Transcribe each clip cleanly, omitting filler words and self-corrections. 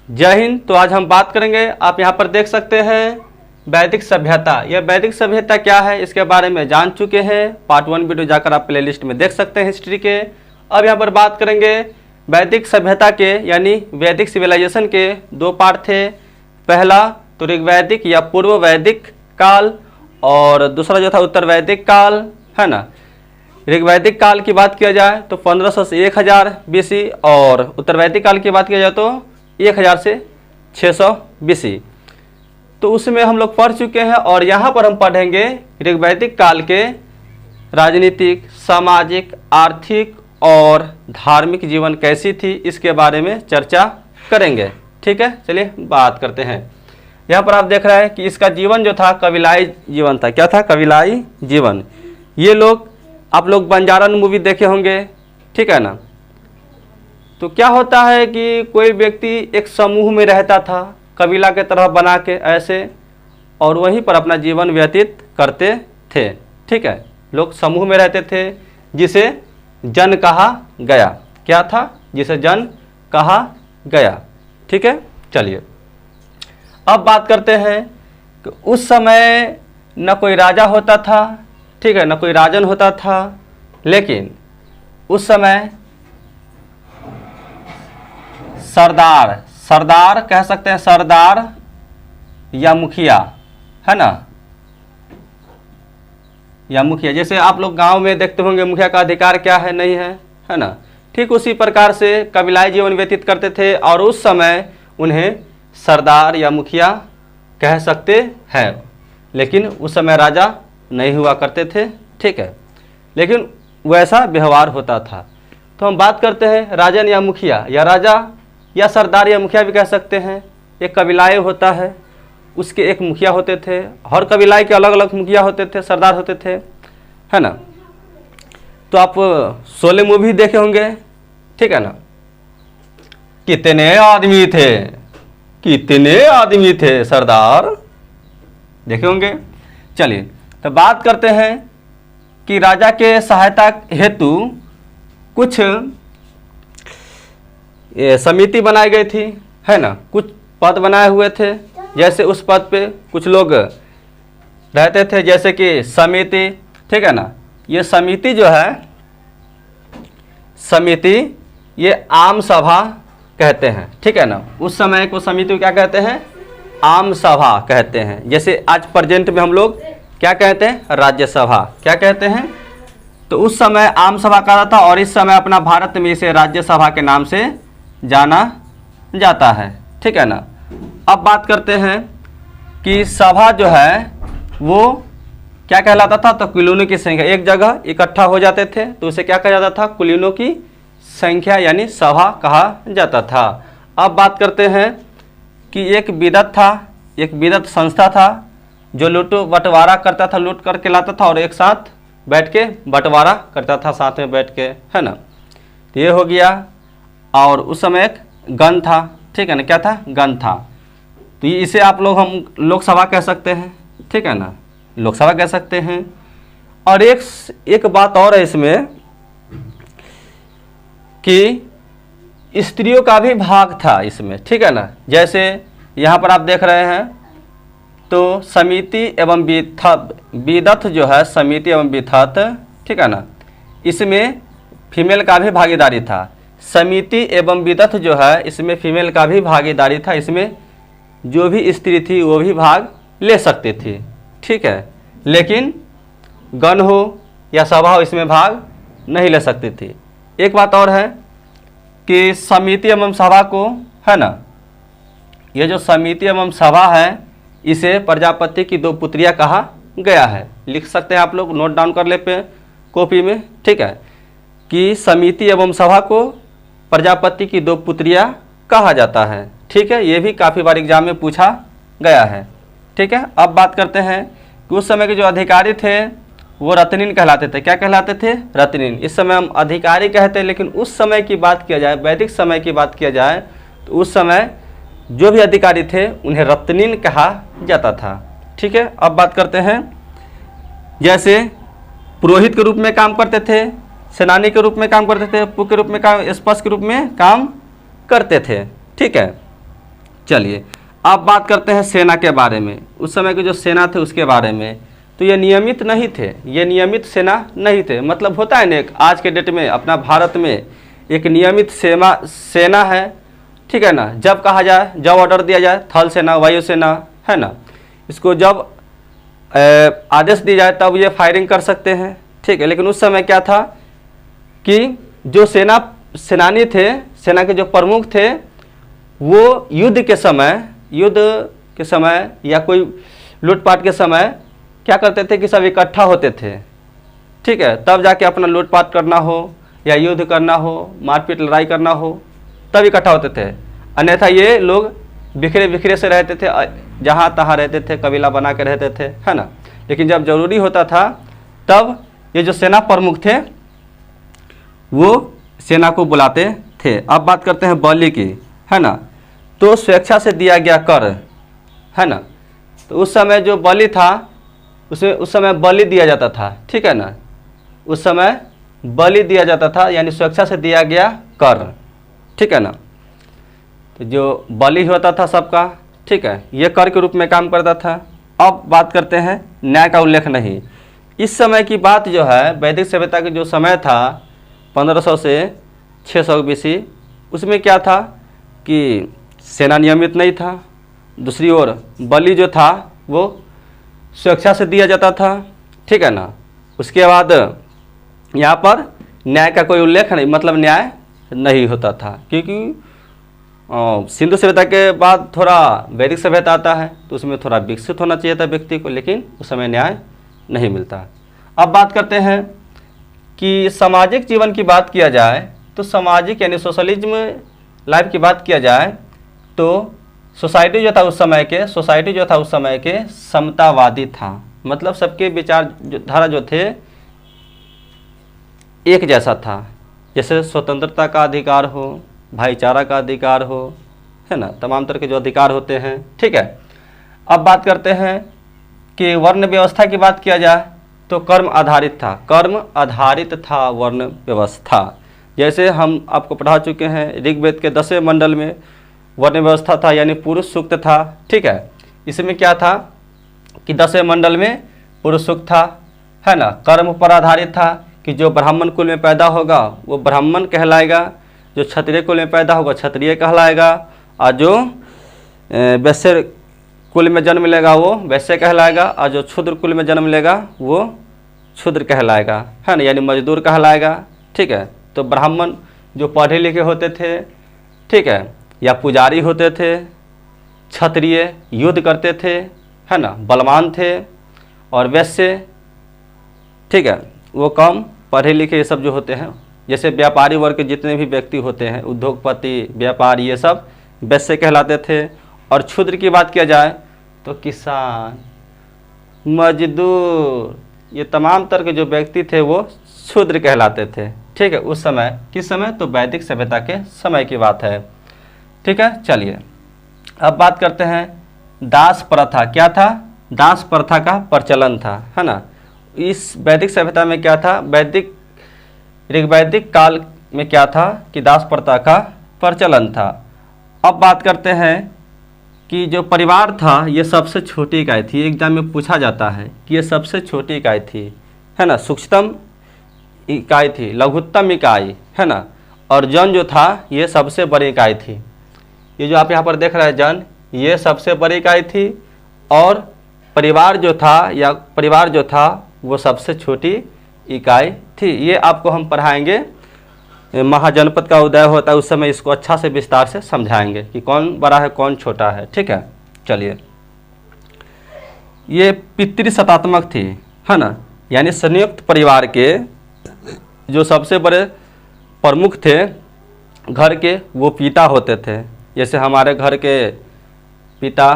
जय हिंद। तो आज हम बात करेंगे, आप यहाँ पर देख सकते हैं वैदिक सभ्यता। यह वैदिक सभ्यता क्या है इसके बारे में जान चुके हैं। पार्ट 1 वीडियो जाकर आप प्लेलिस्ट में देख सकते हैं हिस्ट्री के। अब यहाँ पर बात करेंगे वैदिक सभ्यता के यानी वैदिक सिविलाइजेशन के दो पार्ट थे। पहला तो ऋग्वैदिक या पूर्व वैदिक काल और दूसरा जो था उत्तर वैदिक काल, है ना। ऋग्वैदिक काल की बात किया जाए तो 1500 से 1000 BC और उत्तर वैदिक काल की बात किया जाए तो 1000 से 600 BC। तो उसमें हम लोग पढ़ चुके हैं और यहाँ पर हम पढ़ेंगे ऋग्वैदिक काल के राजनीतिक, सामाजिक, आर्थिक और धार्मिक जीवन कैसी थी इसके बारे में चर्चा करेंगे। ठीक है, चलिए बात करते हैं। यहाँ पर आप देख रहे हैं कि इसका जीवन जो था कबीलाई जीवन था। क्या था? कबीलाई जीवन। ये लोग, आप लोग बंजारन मूवी देखे होंगे, ठीक है ना। तो क्या होता है कि कोई व्यक्ति एक समूह में रहता था कबीला के तरह बना के ऐसे, और वहीं पर अपना जीवन व्यतीत करते थे। ठीक है, लोग समूह में रहते थे जिसे जन कहा गया। क्या था? जिसे जन कहा गया। ठीक है, चलिए अब बात करते हैं कि उस समय न कोई राजा होता था, ठीक है, न कोई राजन होता था, लेकिन उस समय सरदार कह सकते हैं, सरदार या मुखिया, है ना, या मुखिया। जैसे आप लोग गांव में देखते होंगे मुखिया का अधिकार क्या है, नहीं है, है ना। ठीक उसी प्रकार से कबीलाई जीवन व्यतीत करते थे और उस समय उन्हें सरदार या मुखिया कह सकते हैं। लेकिन उस समय राजा नहीं हुआ करते थे, ठीक है, लेकिन वैसा व्यवहार होता था। तो हम बात करते हैं राजन या मुखिया, या राजा या सरदार या मुखिया भी कह सकते हैं। एक कबीलाई होता है, उसके एक मुखिया होते थे। हर कबीलाई के अलग अलग मुखिया होते थे, सरदार होते थे, है ना। तो आप शोले मूवी देखे होंगे, ठीक है ना। कितने आदमी थे, कितने आदमी थे सरदार, देखे होंगे। चलिए तो बात करते हैं कि राजा के सहायता हेतु कुछ समिति बनाई गई थी, है ना। कुछ पद बनाए हुए थे, जैसे उस पद पे कुछ लोग रहते थे, जैसे कि समिति, ठीक है ना। ये समिति जो है, समिति ये आम सभा कहते हैं, ठीक है ना। उस समय को समिति को क्या कहते हैं? आम सभा कहते हैं। जैसे आज प्रेजेंट में हम लोग क्या कहते हैं? राज्यसभा। क्या कहते हैं? तो उस समय आम सभा कहा था और इस समय अपना भारत में इसे राज्यसभा के नाम से जाना जाता है, ठीक है ना। अब बात करते हैं कि सभा जो है वो क्या कहलाता था? तो कुलीनों की संख्या, एक जगह इकट्ठा हो जाते थे तो उसे क्या कहा जाता था? कुलीनों की संख्या यानी सभा कहा जाता था। अब बात करते हैं कि एक विदत था, एक विदत संस्था था जो लूट बंटवारा करता था, लूट करके लाता था और एक साथ बैठ के बंटवारा करता था, साथ में बैठ के, है ना। तो ये हो गया। और उस समय एक गण था, ठीक है ना। क्या था? गण था। तो इसे आप लोग, हम लोकसभा कह सकते हैं, ठीक है ना, लोकसभा कह सकते हैं। और एक बात और है इसमें कि स्त्रियों का भी भाग था इसमें, ठीक है ना। जैसे यहाँ पर आप देख रहे हैं तो समिति एवं विदत जो है, समिति एवं विदत, ठीक है ना, इसमें फीमेल का भी भागीदारी था। समिति एवं विदत जो है इसमें फीमेल का भी भागीदारी था। इसमें जो भी स्त्री थी वो भी भाग ले सकती थी, ठीक है। लेकिन गण हो या सभा हो इसमें भाग नहीं ले सकती थी। एक बात और है कि समिति एवं सभा को, है ना, ये जो समिति एवं सभा है इसे प्रजापति की दो पुत्रियां कहा गया है। लिख सकते हैं आप लोग, नोट डाउन कर ले पे कॉपी में, ठीक है, कि समिति एवं सभा को प्रजापति की दो पुत्रियां कहा जाता है, ठीक है। ये भी काफ़ी बार एग्जाम में पूछा गया है, ठीक है। अब बात करते हैं कि उस समय के जो अधिकारी थे वो रत्निन कहलाते थे। क्या कहलाते थे? रत्निन। इस समय हम अधिकारी कहते हैं, लेकिन उस समय की बात किया जाए, वैदिक समय की बात किया जाए तो उस समय जो भी अधिकारी थे उन्हें रत्निन कहा जाता था, ठीक है। अब बात करते हैं, जैसे पुरोहित के रूप में काम करते थे, सेनानी के रूप में काम करते थे, पुक के रूप में काम, स्पष्ट के रूप में काम करते थे, ठीक है। चलिए अब बात करते हैं सेना के बारे में। उस समय के जो सेना थे उसके बारे में, तो ये नियमित नहीं थे, ये नियमित सेना नहीं थे। मतलब होता है ना, एक आज के डेट में अपना भारत में एक नियमित सेना है, ठीक है ना। जब कहा जाए, जब ऑर्डर दिया जाए, थल सेना, वायुसेना, है ना, इसको जब आदेश दिया जाए तब ये फायरिंग कर सकते हैं, ठीक है। लेकिन उस समय क्या था कि जो सेनानी थे, सेना के जो प्रमुख थे, वो युद्ध के समय या कोई लूटपाट के समय क्या करते थे कि सब इकट्ठा होते थे, ठीक है। तब जाके अपना लूटपाट करना हो या युद्ध करना हो, मारपीट लड़ाई करना हो, तब इकट्ठा होते थे। अन्यथा ये लोग बिखरे बिखरे से रहते थे, जहाँ तहाँ रहते थे, कबीला बना के रहते थे, है ना। लेकिन जब जरूरी होता था तब ये जो सेना प्रमुख थे वो सेना को बुलाते थे। अब बात करते हैं बलि की, है ना। तो स्वेच्छा से दिया गया कर, है ना। तो उस समय जो बलि था उसमें उस समय बलि दिया जाता था, ठीक है ना। उस समय बलि दिया जाता था, यानी स्वेच्छा से दिया गया कर, ठीक है ना। तो जो बलि होता था सबका, ठीक है, ये कर के रूप में काम करता था। अब बात करते हैं न्याय का उल्लेख नहीं। इस समय की बात जो है, वैदिक सभ्यता के जो समय था 1500 से 600 BC, उसमें क्या था कि सेना नियमित नहीं था। दूसरी ओर बलि जो था वो स्वेच्छा से दिया जाता था, ठीक है ना। उसके बाद यहाँ पर न्याय का कोई उल्लेख नहीं, मतलब न्याय नहीं होता था, क्योंकि सिंधु सभ्यता के बाद थोड़ा वैदिक सभ्यता आता है, तो उसमें थोड़ा विकसित होना चाहिए था व्यक्ति को, लेकिन उस समय न्याय नहीं मिलता। अब बात करते हैं कि सामाजिक जीवन की बात किया जाए तो सामाजिक यानी सोशलिज्म लाइफ की बात किया जाए तो सोसाइटी जो था उस समय के समतावादी था। मतलब सबके विचार धारा जो थे एक जैसा था। जैसे स्वतंत्रता का अधिकार हो, भाईचारा का अधिकार हो, है ना, तमाम तरह के जो अधिकार होते हैं, ठीक है। अब बात करते हैं कि वर्ण व्यवस्था की बात किया जाए तो कर्म आधारित था वर्ण व्यवस्था। जैसे हम आपको पढ़ा चुके हैं, ऋग्वेद के 10वें मंडल में वर्ण व्यवस्था था, यानी पुरुष सूक्त था, ठीक है। इसमें क्या था कि 10वें मंडल में पुरुष सूक्त था, है ना। कर्म पर आधारित था कि जो ब्राह्मण कुल में पैदा होगा वो ब्राह्मण कहलाएगा, जो क्षत्रिय कुल में पैदा होगा क्षत्रिय कहलाएगा, और जो वैश्य कुल में जन्म लेगा वो वैश्य कहलाएगा, और जो क्षुद्र कुल में जन्म लेगा वो क्षुद्र कहलाएगा, है ना, यानी मजदूर कहलाएगा, ठीक है। तो ब्राह्मण जो पढ़े लिखे होते थे, ठीक है, या पुजारी होते थे, क्षत्रिय युद्ध करते थे, है ना, बलवान थे, और वैश्य, ठीक है, वो कम पढ़े लिखे ये सब जो होते हैं। जैसे व्यापारी वर्ग के जितने भी व्यक्ति होते हैं, उद्योगपति, व्यापारी, ये सब वैश्य कहलाते थे। और क्षुद्र की बात किया जाए तो किसान, मजदूर, ये तमाम तरह के जो व्यक्ति थे वो क्षुद्र कहलाते थे, ठीक है। उस समय किस समय, तो वैदिक सभ्यता के समय की बात है, ठीक है। चलिए अब बात करते हैं दास प्रथा। क्या था, दास प्रथा का प्रचलन था, है ना। इस वैदिक सभ्यता में क्या था, ऋग्वैदिक काल में क्या था कि दास प्रथा का प्रचलन था। अब बात करते हैं कि जो परिवार था ये सबसे छोटी इकाई थी। एग्जाम में पूछा जाता है कि ये सबसे छोटी इकाई थी, है ना, सूक्ष्मतम इकाई थी, लघुत्तम इकाई, है ना। और जन जो था ये सबसे बड़ी इकाई थी। ये जो आप यहाँ पर देख रहे हैं जन, ये सबसे बड़ी इकाई थी, और परिवार जो था वो सबसे छोटी इकाई थी। ये आपको हम पढ़ाएंगे, महाजनपद का उदय होता है उस समय, इसको अच्छा से विस्तार से समझाएंगे कि कौन बड़ा है कौन छोटा है, ठीक है। चलिए, ये पितृसत्तात्मक थी, है ना, यानी संयुक्त परिवार के जो सबसे बड़े प्रमुख थे घर के वो पिता होते थे। जैसे हमारे घर के पिता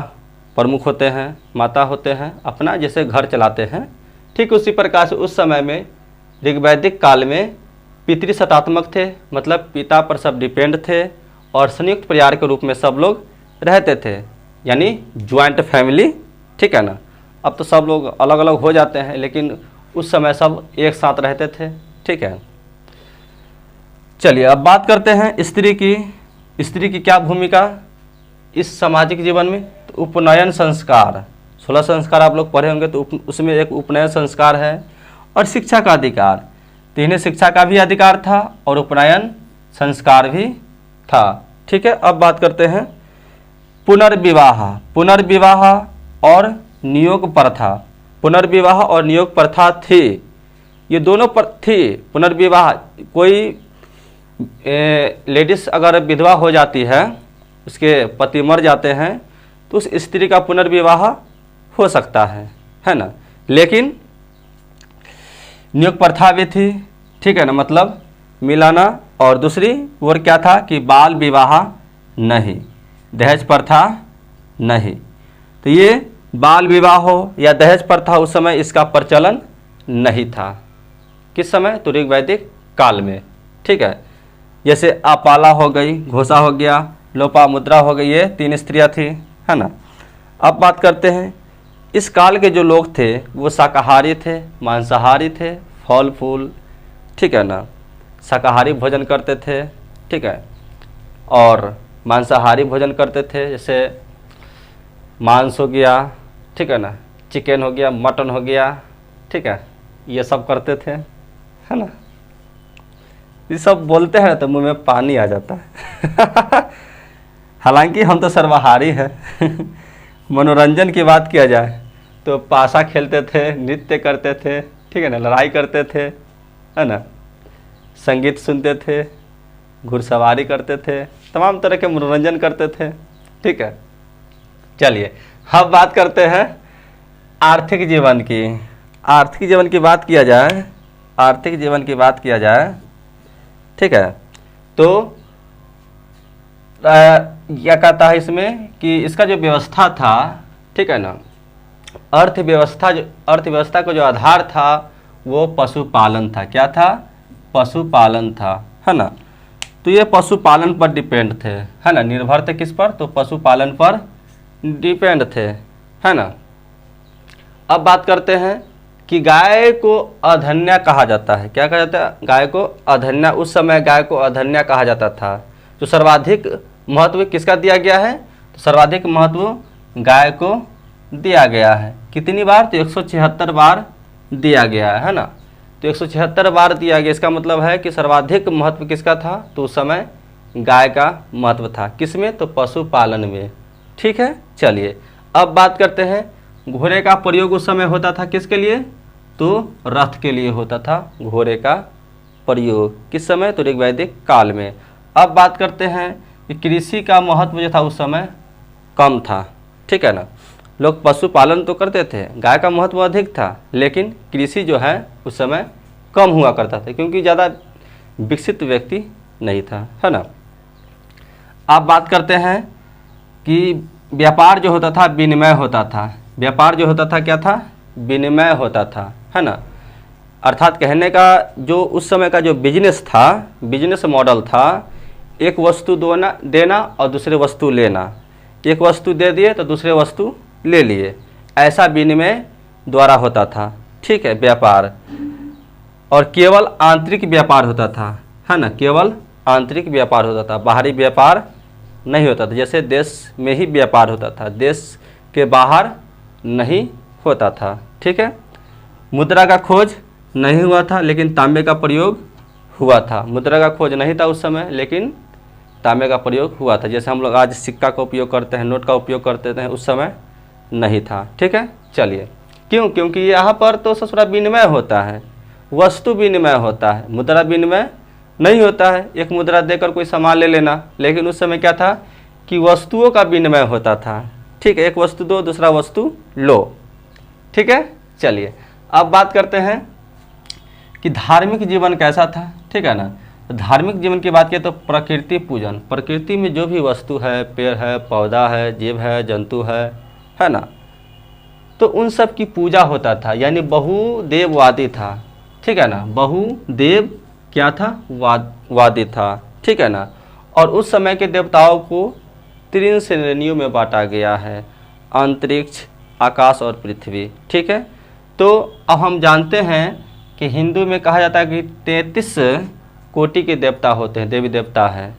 प्रमुख होते हैं, माता होते हैं, अपना जैसे घर चलाते हैं, ठीक उसी प्रकार से उस समय में ऋग्वैदिक काल में पितृसत्तात्मक थे, मतलब पिता पर सब डिपेंड थे, और संयुक्त परिवार के रूप में सब लोग रहते थे, यानी ज्वाइंट फैमिली, ठीक है ना। अब तो सब लोग अलग अलग हो जाते हैं, लेकिन उस समय सब एक साथ रहते थे, ठीक है। चलिए अब बात करते हैं स्त्री की क्या भूमिका इस सामाजिक जीवन में तो उपनयन संस्कार, 16 संस्कार आप लोग पढ़े होंगे, तो उसमें एक उपनयन संस्कार है और शिक्षा का अधिकार। तो इन्हें शिक्षा का भी अधिकार था और उपनयन संस्कार भी था। ठीक है, अब बात करते हैं पुनर्विवाह। पुनर्विवाह और नियोग प्रथा, पुनर्विवाह और नियोग प्रथा थी, ये दोनों पर थी। पुनर्विवाह, कोई लेडीज अगर विधवा हो जाती है, उसके पति मर जाते हैं, तो उस स्त्री का पुनर्विवाह हो सकता है ना। लेकिन नियोग प्रथा भी थी, ठीक है ना, मतलब मिलाना। और दूसरी और क्या था कि बाल विवाह नहीं, दहेज प्रथा नहीं। तो ये बाल विवाह हो या दहेज प्रथा उस समय इसका प्रचलन नहीं था। किस समय? तो ऋग वैदिक काल में। ठीक है, जैसे अपाला हो गई, घोषा हो गया, लोपामुद्रा हो गई, ये 3 स्त्रियां थी, है ना। अब बात करते हैं इस काल के जो लोग थे वो शाकाहारी थे, मांसाहारी थे, फल फूल, ठीक है ना, शाकाहारी भोजन करते थे, ठीक है, और मांसाहारी भोजन करते थे, जैसे मांस हो गया, ठीक है ना, चिकन हो गया, मटन हो गया, ठीक है, ये सब करते थे, है ना। ये सब बोलते हैं तो मुंह में पानी आ जाता है हालांकि हम तो सर्वाहारी हैं मनोरंजन की बात किया जाए तो पासा खेलते थे, नृत्य करते थे, ठीक है ना, लड़ाई करते थे, है ना, संगीत सुनते थे, घुड़सवारी करते थे, तमाम तरह के मनोरंजन करते थे। ठीक है, चलिए अब बात करते हैं आर्थिक जीवन की। आर्थिक जीवन की बात किया जाए, आर्थिक जीवन की बात किया जाए, ठीक है, तो क्या कहता है इसमें कि इसका जो व्यवस्था था, ठीक है ना, अर्थव्यवस्था का जो आधार था वो पशुपालन था। क्या था? पशुपालन था, है ना। तो ये पशुपालन पर डिपेंड थे, है ना, निर्भर थे किस पर? तो पशुपालन पर डिपेंड थे, है ना। अब बात करते हैं कि गाय को अधन्या कहा जाता है। क्या कहा जाता है? गाय को अधन्या। उस समय गाय को अधन्या कहा जाता था। तो सर्वाधिक महत्व किसका दिया गया है? तो सर्वाधिक महत्व गाय को दिया गया है। कितनी बार? तो 176 बार दिया गया है ना। तो 176 बार दिया गया, इसका मतलब है कि सर्वाधिक महत्व किसका था? तो उस समय गाय का महत्व था। किसमें? तो पशुपालन में। ठीक है, चलिए अब बात करते हैं घोड़े का प्रयोग उस समय होता था किसके लिए? तो रथ के लिए होता था घोड़े का प्रयोग। किस समय? तो ऋग वैदिक काल में। अब बात करते हैं कि कृषि का महत्व जो था उस समय कम था, ठीक है ना। लोग पशुपालन तो करते थे, गाय का महत्व अधिक था, लेकिन कृषि जो है उस समय कम हुआ करता था क्योंकि ज़्यादा विकसित व्यक्ति नहीं था, है ना। अब बात करते हैं कि व्यापार जो होता था विनिमय होता था। व्यापार जो होता था क्या था? विनिमय होता था, है ना। अर्थात कहने का जो उस समय का जो बिजनेस था, बिजनेस मॉडल था, एक वस्तु देना और दूसरे वस्तु लेना। एक वस्तु दे दिए तो दूसरे वस्तु ले लिए, ऐसा विनिमय द्वारा होता था, ठीक है, व्यापार। और केवल आंतरिक व्यापार होता था, है ना, केवल आंतरिक व्यापार होता था, बाहरी व्यापार नहीं होता था। जैसे देश में ही व्यापार होता था, देश के बाहर नहीं होता था, ठीक है। मुद्रा का खोज नहीं हुआ था लेकिन तांबे का प्रयोग हुआ था। मुद्रा का खोज नहीं था उस समय लेकिन तांबे का प्रयोग हुआ था। जैसे हम लोग आज सिक्का का उपयोग करते हैं, नोट का उपयोग करते थे, उस समय नहीं था, ठीक है। चलिए, क्यों? क्योंकि यहाँ पर तो ससुरा विनिमय होता है, वस्तु विनिमय होता है, मुद्रा विनिमय नहीं होता है। एक मुद्रा देकर कोई सामान ले लेना, लेकिन उस समय क्या था कि वस्तुओं का विनिमय होता था, ठीक है। एक वस्तु दो, दूसरा वस्तु लो, ठीक है। चलिए अब बात करते हैं कि धार्मिक जीवन कैसा था, ठीक है ना। तो धार्मिक जीवन की बात करें तो प्रकृति पूजन, प्रकृति में जो भी वस्तु है, पेड़ है, पौधा है, जीव है, जंतु है ना, तो उन सब की पूजा होता था, यानी बहुदेववादी था, ठीक है ना। बहुदेव क्या था? वादी था, ठीक है ना। और उस समय के देवताओं को 3 श्रेणियों में बांटा गया है, अंतरिक्ष, आकाश और पृथ्वी, ठीक है। तो अब हम जानते हैं कि हिंदू में कहा जाता है कि 33 कोटि के देवता होते हैं, देवी देवता है,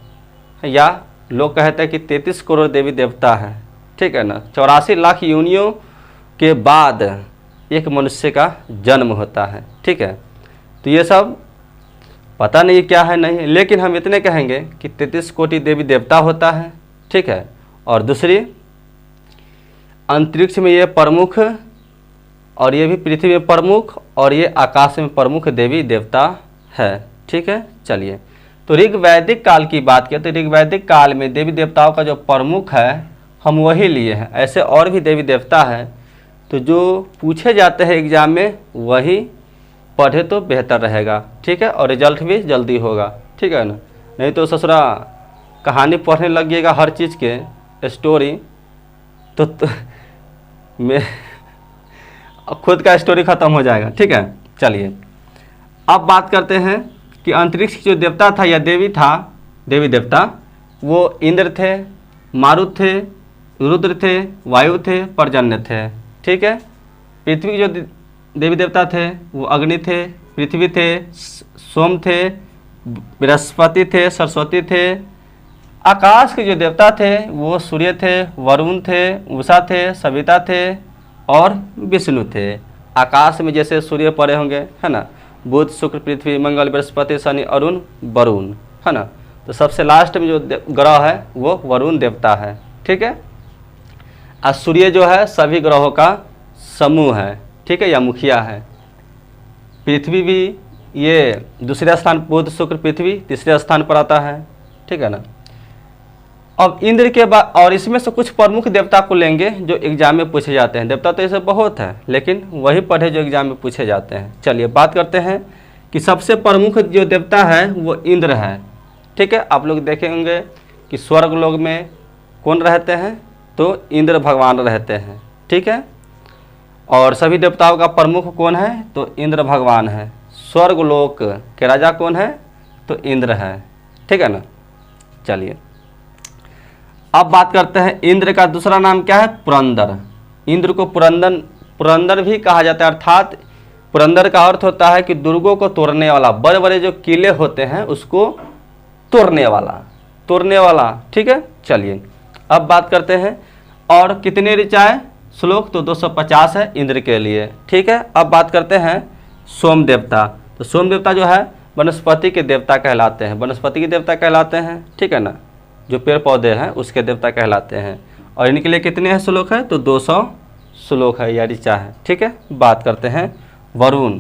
या लोग कहते हैं कि 33 करोड़ देवी देवता है, ठीक है ना। 84 लाख योनियों के बाद एक मनुष्य का जन्म होता है, ठीक है। तो ये सब पता नहीं क्या है नहीं, लेकिन हम इतने कहेंगे कि 33 कोटि देवी देवता होता है, ठीक है। और दूसरी, अंतरिक्ष में ये प्रमुख, और ये भी पृथ्वी में प्रमुख, और ये आकाश में प्रमुख देवी देवता है, ठीक है। चलिए, तो ऋग्वैदिक काल की बात करें तो ऋग्वैदिक काल में देवी देवताओं का जो प्रमुख है हम वही लिए हैं। ऐसे और भी देवी देवता है, तो जो पूछे जाते हैं एग्जाम में वही पढ़े तो बेहतर रहेगा, ठीक है। और रिजल्ट भी जल्दी होगा, ठीक है ना। नहीं तो ससुरा कहानी पढ़ने लगिएगा हर चीज़ के स्टोरी, तो मैं खुद का स्टोरी ख़त्म हो जाएगा, ठीक है। चलिए, अब बात करते हैं कि अंतरिक्ष की जो देवता था या देवी देवता, वो इंद्र थे, मारुत थे, रुद्र थे, वायु थे, पर्जन्य थे, ठीक है। पृथ्वी के जो देवी देवता थे वो अग्नि थे, पृथ्वी थे, सोम थे, बृहस्पति थे, सरस्वती थे। आकाश के जो देवता थे वो सूर्य थे, वरुण थे, उषा थे, सविता थे और विष्णु थे। आकाश में जैसे सूर्य पड़े होंगे, है ना, बुध, शुक्र, पृथ्वी, मंगल, बृहस्पति, शनि, अरुण, वरुण, है ना। तो सबसे लास्ट में जो ग्रह है वो वरुण देवता है, ठीक है। और सूर्य जो है सभी ग्रहों का समूह है, ठीक है, या मुखिया है। पृथ्वी भी ये दूसरे स्थान, बुध, शुक्र, पृथ्वी तीसरे स्थान पर आता है, ठीक है ना। अब इंद्र के बाद, और इसमें से कुछ प्रमुख देवता को लेंगे जो एग्जाम में पूछे जाते हैं। देवता तो ऐसे बहुत है, लेकिन वही पढ़े जो एग्जाम में पूछे जाते हैं। चलिए बात करते हैं कि सबसे प्रमुख जो देवता है वो इंद्र है, ठीक है। आप लोग देखेंगे कि स्वर्ग लोक में कौन रहते हैं, तो इंद्र भगवान रहते हैं, ठीक है। और सभी देवताओं का प्रमुख कौन है, तो इंद्र भगवान है। स्वर्ग लोक के राजा कौन है, तो इंद्र है, ठीक है ना। चलिए, अब बात करते हैं इंद्र का दूसरा नाम क्या है, पुरंदर। इंद्र को पुरंदर भी कहा जाता है, अर्थात पुरंदर का अर्थ होता है कि दुर्गों को तोड़ने वाला। बड़े बड़े जो किले होते हैं उसको तोड़ने वाला, ठीक है। चलिए, अब बात करते हैं और कितने ऋचाएँ श्लोक, तो 250 है इंद्र के लिए, ठीक है। अब बात करते हैं सोम देवता। तो सोम देवता जो है वनस्पति के देवता कहलाते हैं, वनस्पति के देवता कहलाते हैं, ठीक है ना। जो पेड़ पौधे हैं उसके देवता कहलाते हैं। और इनके लिए कितने हैं श्लोक है, तो 200 श्लोक है या ऋचा है, ठीक है। बात करते हैं वरुण।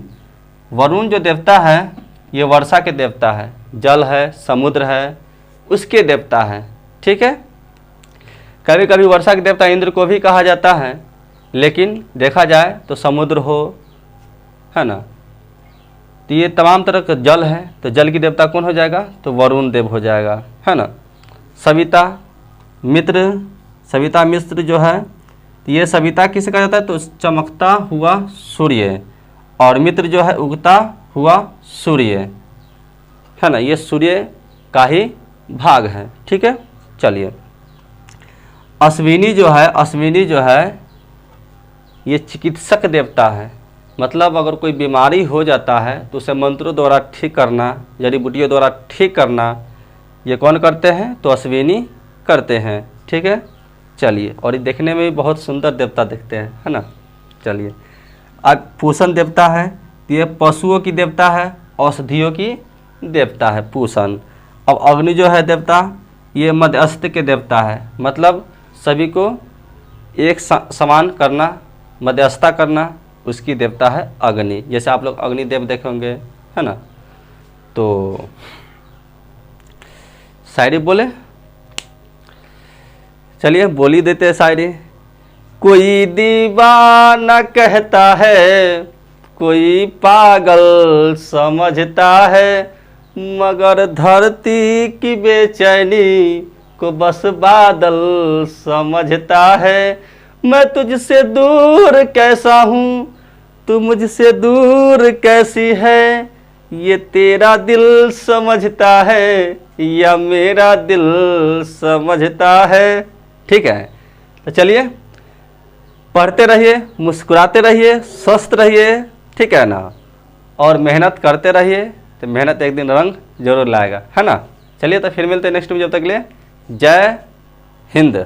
वरुण जो देवता है ये वर्षा के देवता है, जल है, समुद्र है, उसके देवता है, ठीक है। कभी कभी वर्षा के देवता इंद्र को भी कहा जाता है, लेकिन देखा जाए तो समुद्र हो, है ना, तो ये तमाम तरह का जल है, तो जल की देवता कौन हो जाएगा, तो वरुण देव हो जाएगा, है ना। सविता मिश्र जो है, तो ये सविता किसे कहा जाता है, तो चमकता हुआ सूर्य, और मित्र जो है उगता हुआ सूर्य, है ना, ये सूर्य का ही भाग है, ठीक है। चलिए, अश्विनी जो है ये चिकित्सक देवता है। मतलब अगर कोई बीमारी हो जाता है तो उसे मंत्रों द्वारा ठीक करना, जड़ी बूटियों द्वारा ठीक करना, ये कौन करते हैं, तो अश्विनी करते हैं, ठीक है। चलिए, और ये देखने में भी बहुत सुंदर देवता दिखते हैं, है ना। चलिए, अब पूषण देवता है, तो ये पशुओं की देवता है, औषधियों की देवता है पूषण। अब अग्नि जो है देवता, ये मध्यस्थ के देवता है, मतलब सभी को एक समान करना, मध्यस्थता करना, उसकी देवता है अग्नि। जैसे आप लोग अग्निदेव देखे होंगे, है ना। तो शायरी बोले, चलिए बोली देते हैं शायरी। कोई दीवाना कहता है, कोई पागल समझता है, मगर धरती की बेचैनी को बस बादल समझता है। मैं तुझसे दूर कैसा हूँ, तू मुझसे दूर कैसी है, ये तेरा दिल समझता है या मेरा दिल समझता है, ठीक है। तो चलिए, पढ़ते रहिए, मुस्कुराते रहिए, स्वस्थ रहिए, ठीक है ना, और मेहनत करते रहिए, तो मेहनत एक दिन रंग जरूर लाएगा, है ना। चलिए, तो फिर मिलते हैं नेक्स्ट वीडियो, जब तक के लिए जय हिंद।